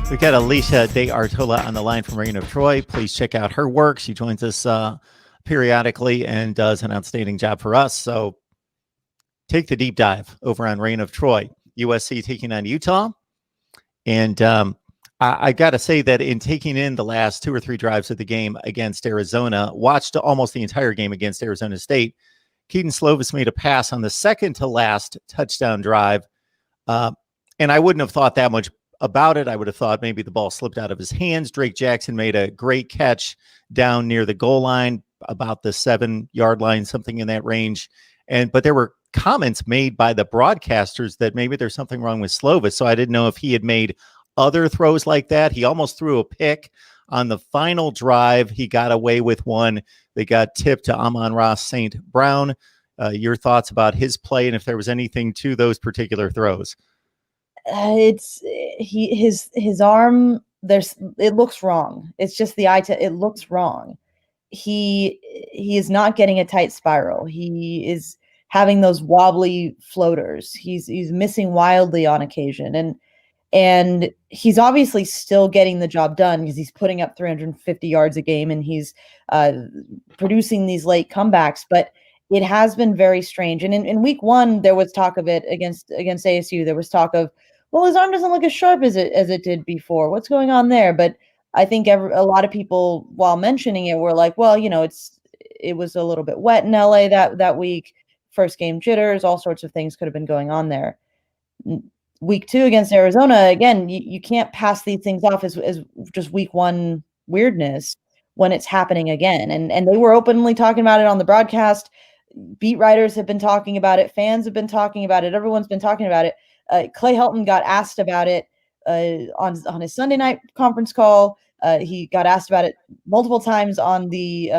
We've got Alicia De Artola on the line from Reign of Troy. Please check out her work. She joins us periodically and does an outstanding job for us. So take the deep dive over on Reign of Troy. USC taking on Utah. And I got to say that in taking in the last 2 or 3 drives of the game against Arizona, watched almost the entire game against Arizona State, Kedon Slovis made a pass on the second to last touchdown drive. And I wouldn't have thought that much about it. I would have thought maybe the ball slipped out of his hands. Drake Jackson made a great catch down near the goal line, about the 7-yard line, something in that range. But there were comments made by the broadcasters that maybe there's something wrong with Slovis. So I didn't know if he had made other throws like that. He almost threw a pick on the final drive. He got away with one. They got tipped to Amon-Ra St. Brown. Your thoughts about his play and if there was anything to those particular throws? His arm, it looks wrong. It's just the eye it looks wrong. He is not getting a tight spiral. He is having those wobbly floaters. He's missing wildly on occasion, and he's obviously still getting the job done because he's putting up 350 yards a game and he's producing these late comebacks. But it has been very strange. And in week 1, there was talk of it against ASU. There was talk of, well, his arm doesn't look as sharp as it did before. What's going on there? But I think a lot of people, while mentioning it, were like, well, it was a little bit wet in LA that week. First game jitters, all sorts of things could have been going on there. Week 2 against Arizona, again, you can't pass these things off as just week 1 weirdness when it's happening again. And they were openly talking about it on the broadcast. Beat writers have been talking about it. Fans have been talking about it. Everyone's been talking about it. Clay Helton got asked about it on his Sunday night conference call. He got asked about it multiple times on the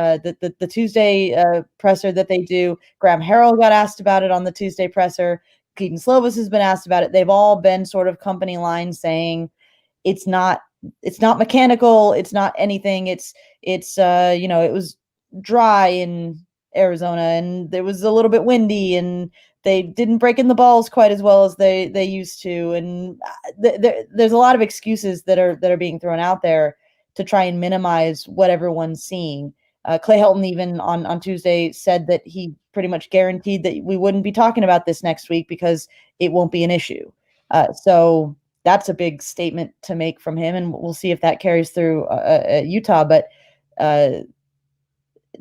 Tuesday presser that they do. Graham Harrell got asked about it on the Tuesday presser. Kedon Slovis has been asked about it. They've all been sort of company lines saying it's not mechanical. It's not anything. It was dry in Arizona and it was a little bit windy and they didn't break in the balls quite as well as they used to. And there's a lot of excuses that are being thrown out there to try and minimize what everyone's seeing. Clay Helton even on Tuesday said that he pretty much guaranteed that we wouldn't be talking about this next week because it won't be an issue. So that's a big statement to make from him, and we'll see if that carries through Utah. But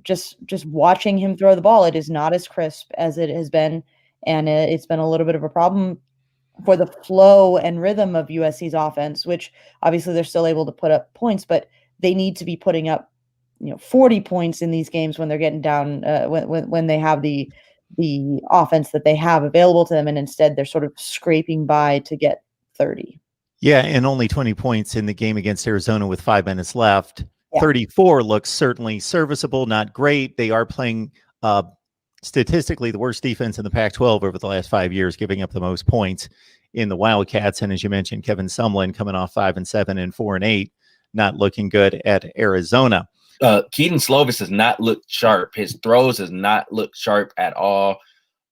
just watching him throw the ball, it is not as crisp as it has been, and it's been a little bit of a problem for the flow and rhythm of USC's offense, which obviously they're still able to put up points, but they need to be putting up 40 points in these games when they're getting down, when they have the offense that they have available to them, and instead they're sort of scraping by to get 30. Yeah, and only 20 points in the game against Arizona with 5 minutes left. Yeah. 34 looks certainly serviceable, not great. They are playing statistically the worst defense in the Pac-12 over the last 5 years, giving up the most points in the Wildcats. And as you mentioned, Kevin Sumlin coming off 5-7 and 4-8, not looking good at Arizona. Kedon Slovis has not looked sharp. His throws has not looked sharp at all.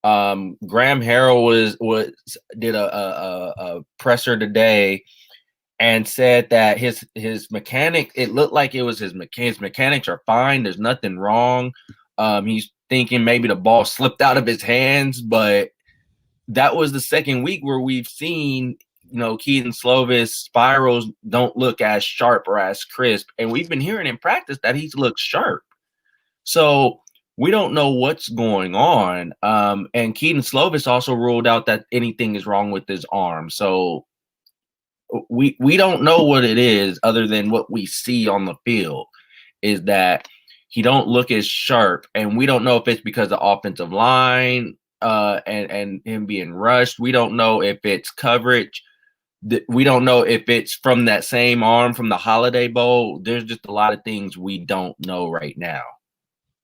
Graham Harrell did a presser today and said that his mechanic, it looked like it was his mechanics are fine. There's nothing wrong. He's thinking maybe the ball slipped out of his hands, but that was the second week where we've seen, Kedon Slovis spirals don't look as sharp or as crisp. And we've been hearing in practice that he's looked sharp. So we don't know what's going on. And Kedon Slovis also ruled out that anything is wrong with his arm. So we don't know what it is other than what we see on the field is that he don't look as sharp. And we don't know if it's because of offensive line and him being rushed. We don't know if it's coverage. We don't know if it's from that same arm from the Holiday Bowl. There's just a lot of things we don't know right now.